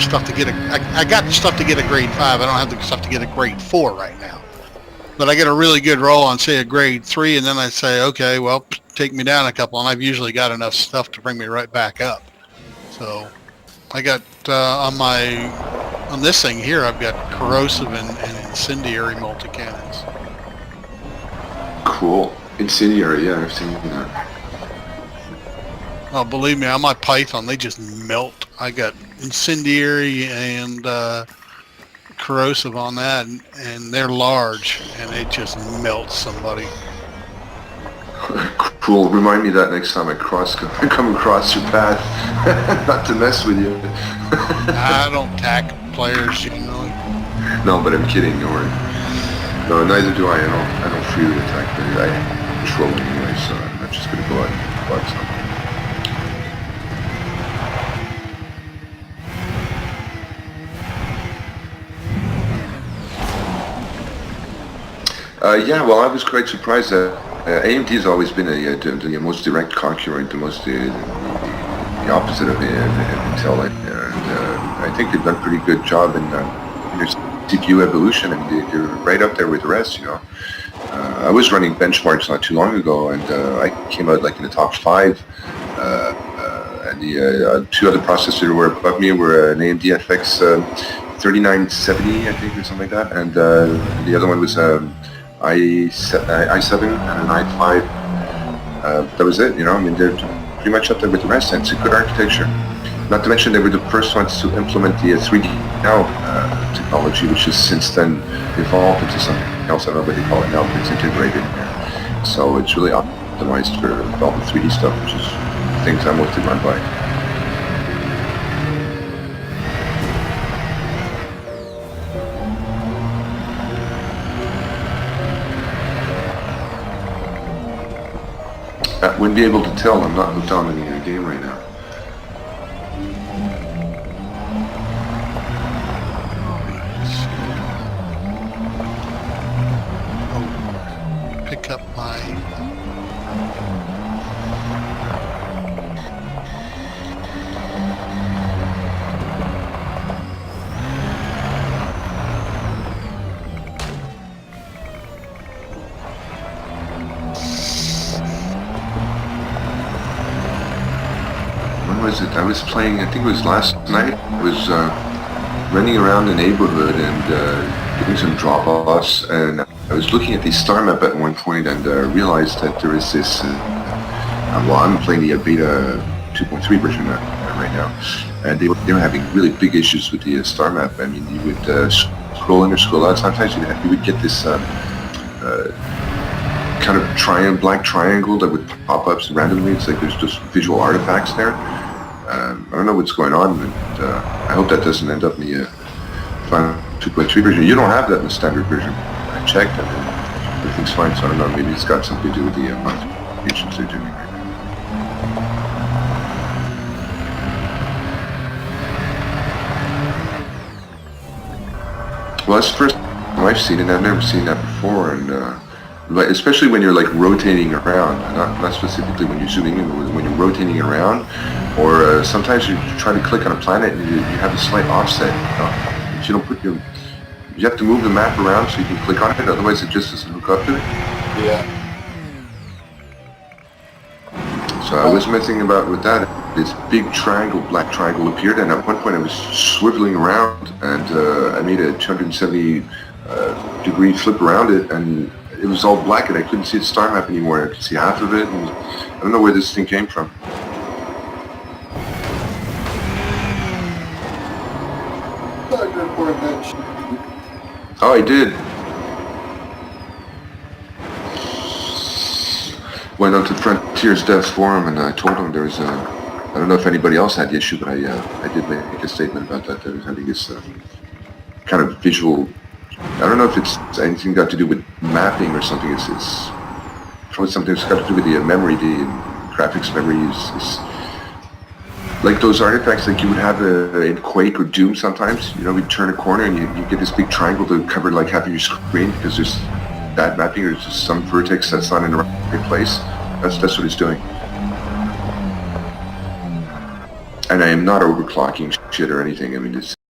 stuff to get I got the stuff to get a grade 5. I don't have the stuff to get a grade 4 right now. But I get a really good roll on, say, a grade 3, and then I say, okay, well, take me down a couple, and I've usually got enough stuff to bring me right back up. So I got on this thing here, I've got corrosive and incendiary multi-cannons. Cool. Incendiary, yeah, I've seen that. Oh, believe me, on my Python, they just melt. I got incendiary and corrosive on that, and they're large, and it just melts somebody. Cool. Remind me that next time I come across your path, not to mess with you. I don't attack players generally. No, but I'm kidding. Don't worry. No, neither do I. I don't freely attack players. I control them anyway, so I'm not just gonna go out and bug something. Yeah, well, I was quite surprised that AMD has always been the most direct concurrent, the opposite of Intel, and I think they've done a pretty good job in their CPU evolution, and they're right up there with the rest, you know. I was running benchmarks not too long ago, and I came out like in the top 5, and the 2 other processors were above me were an AMD FX 3970, I think, or something like that, and the other one was i7 and an i5. That was it, you know. I mean, they're pretty much up there with the rest, and it's a good architecture. Not to mention they were the first ones to implement the 3D now technology, which has since then evolved into something else. I don't know what they call it now, but it's integrated in there. So it's really optimized for all the 3D stuff, which is things I'm mostly run by. I wouldn't be able to tell. I'm not hooked on any game right now. Oh, pick up my... I was playing, I think it was last night. I was running around the neighborhood and doing some drop-offs, and I was looking at the star map at one point and realized that there is this, well, I'm playing the beta 2.3 version right now, and they were having really big issues with the star map. I mean, you would scroll in or scroll out, sometimes you would get this kind of black triangle that would pop up randomly. It's like there's just visual artifacts there. I don't know what's going on, but I hope that doesn't end up in the final 2.3 version. You don't have that in the standard version. I checked and everything's fine, so I don't know, maybe it's got something to do with the modifications they're doing right now. Well, that's the first time I've seen it. I've never seen that before, and especially when you're like rotating around, not specifically when you're zooming in, but when you're rotating around, or sometimes you try to click on a planet and you have a slight offset. If you don't put you have to move the map around so you can click on it, otherwise it just doesn't hook up to it. Yeah. So I was messing about with that. This big triangle, black triangle appeared, and at one point I was swiveling around, and I made a 270 degree flip around it, and it was all black, and I couldn't see the star map anymore. I could see half of it, and I don't know where this thing came from. Oh, I did. Went on to Frontier's Dev Forum, and I told them there was I don't know if anybody else had the issue, but I did make a statement about that. I was having this kind of visual. I don't know if it's anything got to do with mapping or something. It's probably something that's got to do with the memory. The graphics memory is like those artifacts like you would have in Quake or Doom sometimes. You know, you turn a corner and you get this big triangle to cover like half of your screen because there's bad mapping or just some vertex that's not in the right place. That's what it's doing. And I am not overclocking shit or anything. I mean, it's